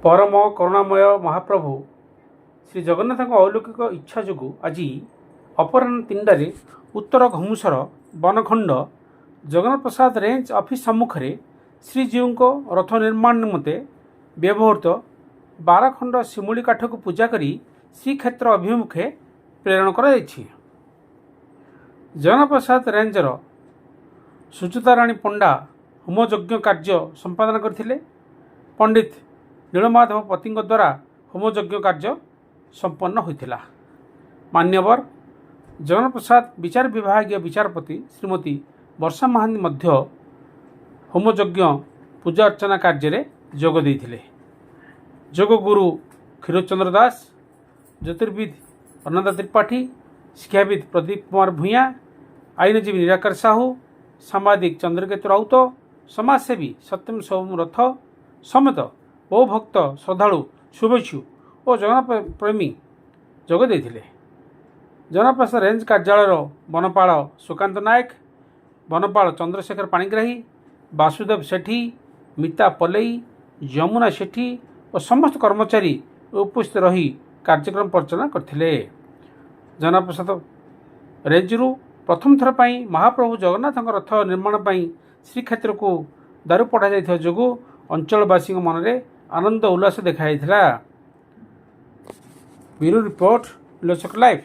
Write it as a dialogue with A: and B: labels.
A: परम करुणामय महाप्रभु श्री जगन्नाथ अलौकिक इच्छा जो आज अपराह्न 3टार उत्तर घमुसर वनखंड जगन्नाथ प्रसाद रेंज ऑफिस सम्मुख में श्रीजीव को रथ निर्माण निमंते व्यवहृत 12 खंड शिमुली काठ को पूजा करी श्रीक्षेत्र अभिमुखे प्रेरण कर जगन्नाथ प्रसाद रेंजर सुचिता राणी पंडा होमयज्ञ कार्य संपादन करथिले। पंडित नीलमाधव पति द्वारा होमयज्ञ कार्य संपन्न होता। मान्यवर जगन्नाथ प्रसाद विचार विभागीय विचारपति श्रीमती वर्षा महांती मध्य होमयज्ञ पूजा अर्चना कार्य जोग देइथिले। जोग गुरु क्षीरचंद्र दास, ज्योतिर्विद अन्नदा त्रिपाठी, शिक्षाविद प्रदीप कुमार भूया, आईनजीवी निराकर साहू, सामाजिक चंद्रकेतु राउत, समाजसेवी सत्यम सोम रथ समेत बहु भक्त श्रद्धालु शुभेच्छु और जगन्नाथ प्रेमी जोग देइथिले। जगन्नाथ प्रसाद रेंज कार्यालय वनपाल सुकांत नायक, वनपाल चंद्रशेखर पाणिग्राही, वासुदेव सेठी, मिता पलई, यमुना सेठी और समस्त कर्मचारी उपस्थित रही कार्यक्रम परिचालना करथिले। जगन्नाथ प्रसाद रेंजरू प्रथम थर पर महाप्रभु जगन्नाथ रथ निर्माण पर श्रीक्षेत्र को दारु पठा जाइथिबा जोगु अंचलवासी मन में आनंद उल्लास देखा। Bureau report Lochak live.